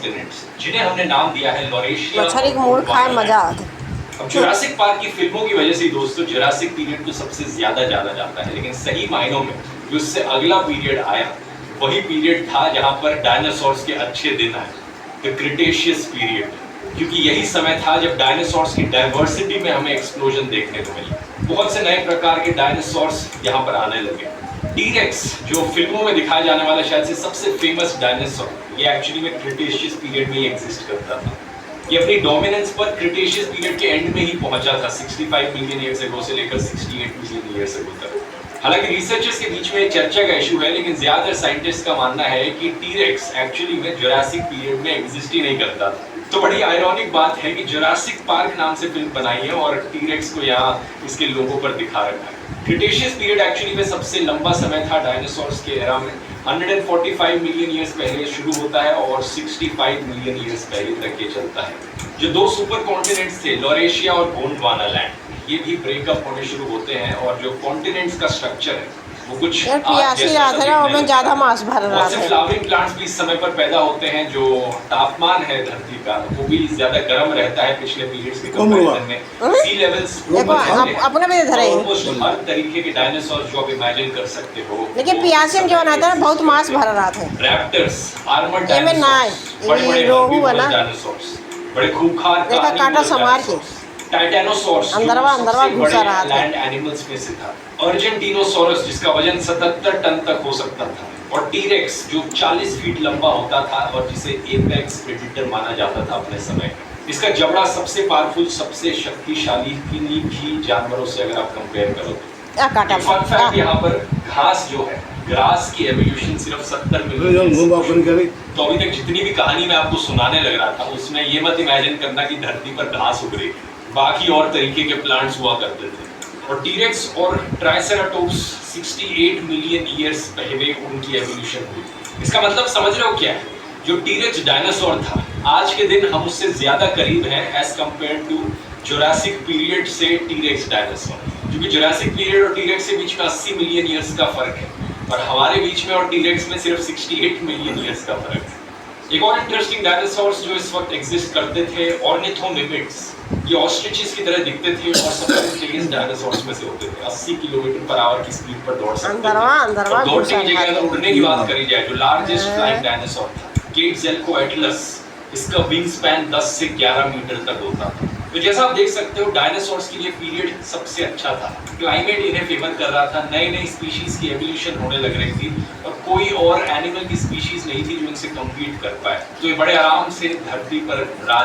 Continents जिन्हें हमने नाम दिया है लॉरेशिया। मछली का मूड खाए मजा आता। अब जुरासिक पार्क की फिल्मों की वजह से दोस्तों जुरासिक पीरियड तो सबसे ज्यादा जाना जाता है, लेकिन सही मायनों में जो उससे अगला पीरियड आया वही पीरियड था जहां पर डायनासोर्स के अच्छे दिन आए, द क्रिटेशियस पीरियड, क्योंकि यही समय था जब डायनासोर्स की डाइवर्सिटी में हमें एक्सप्लोजन देखने को मिली। बहुत से नए प्रकार के डायनासोर्स यहाँ पर आने लगे। टीरेक्स जो फिल्मों में दिखाया जाने वाला शायद से सबसे फेमस डायनासोर, ये एक्चुअली में क्रिटेशियस पीरियड में ही एग्जिस्ट करता था। ये अपनी डोमिनेंस पर क्रिटेशियस पीरियड के एंड में ही पहुंचा था, 65 मिलियन ईयर्स अगो से लेकर 68 मिलियन ईयर्स अगो तक। हालांकि रिसर्चर्स के बीच में एक चर्चा का इशू है, लेकिन ज्यादातर साइंटिस्ट का मानना है कि टीरेक्स एक्चुअली में जुरासिक पीरियड में एग्जिस्ट ही नहीं करता था। तो बड़ी आयरॉनिक बात है कि जुरासिक पार्क नाम से फिल्म बनाई है और टीरेक्स को यहाँ इसके लोगों पर दिखा रखा है। क्रिटेशियस पीरियड एक्चुअली में सबसे लंबा समय था डायनासोर्स के एरा में। 145 मिलियन ईयर्स पहले शुरू होता है और 65 मिलियन ईयर्स पहले तक ये चलता है। जो दो सुपर कॉन्टिनेंट्स थे लॉरेशिया और गोंडवाना लैंड, ये भी ब्रेकअप होने शुरू होते हैं और जो कॉन्टिनेंट्स का स्ट्रक्चर है वो कुछ ज्यादा मांस भर रहा है। फ्लावरिंग प्लांट्स भी इस समय पर पैदा होते हैं। जो तापमान है धरती का वो भी ज्यादा गर्म रहता है पिछले पीरियड्स के कंपैरिजन में। सी लेवल्स अपने में धरे ऑलमोस्ट हर तरीके के डायनासोर जो आप इमेजिन कर सकते हो। लेकिन पियासी जो आता है बहुत मांस भर रहा था। रैप्टर्स, आर्मर्ड डायनासोर, डायनासोर्स, बड़े खूंखार कांटा समार के टाइटेनोसॉर्स अंदरवा घुसा रहा था। लैंड एनिमल्स में से था। अर्जेंटीनोसॉरस जिसका वजन 77 टन तक हो सकता था, और टीरेक्स जो 40 फीट लंबा होता था और जिसे एपेक्स प्रेडेटर माना जाता था अपने समय में। इसका जबड़ा सबसे पावरफुल, सबसे शक्तिशाली किन्हीं भी जानवरों से अगर आप कंपेयर करो तो। फन फैक्ट यहाँ पर घास जो है, ग्रास की एवोल्यूशन सिर्फ 70 मिलियन। तो अभी तक जितनी भी कहानी मैं आपको सुनाने लग रहा था उसमें ये मत इमेजिन करना कि धरती पर घास उग रही, बाकी और तरीके के प्लांट्स हुआ करते थे। और टीरेक्स और ट्राइसेराटोप्स 68 मिलियन ईयर्स पहले उनकी एवोल्यूशन हुई। इसका मतलब समझ रहे हो क्या है? जो टीरेक्स डायनासोर था आज के दिन हम उससे ज्यादा करीब हैं as compare to Jurassic period से टीरेक्स डायनासोर, क्योंकि जुरासिक पीरियड और टीरेक्स के बीच में 80 मिलियन ईयर्स का फर्क है और हमारे बीच में और टीरेक्स में सिर्फ 68 मिलियन ईयर्स का फर्क है। एक और इंटरेस्टिंग डायनासोर्स जो इस वक्त एग्जिस्ट करते थे ऑर्निथोमिमिड्स, ये ऑस्ट्रिचेस की तरह दिखते थे और सबसे तेज डायनासोर्स में से होते थे। 80 किलोमीटर पर आवर की स्पीड पर दौड़ सकते थे। दौड़ने की जगह अगर उड़ने की बात करी जाए जो लार्जेस्ट फ्लाइंग डायनासोर था क्वेटज़ालिकोएटलस, इसका विंग स्पैन 10 से 11 मीटर तक होता था। तो जैसा आप देख सकते हो डायनासोर्स के लिए पीरियड सबसे अच्छा था। क्लाइमेट इन्हें फेवर कर रहा था, नई नई स्पीशीज की एवोल्यूशन होने लग रही थी और कोई और एनिमल की स्पीशीज नहीं थी जो इनसे कम्पीट कर पाए। तो ये बड़े आराम से धरती पर राज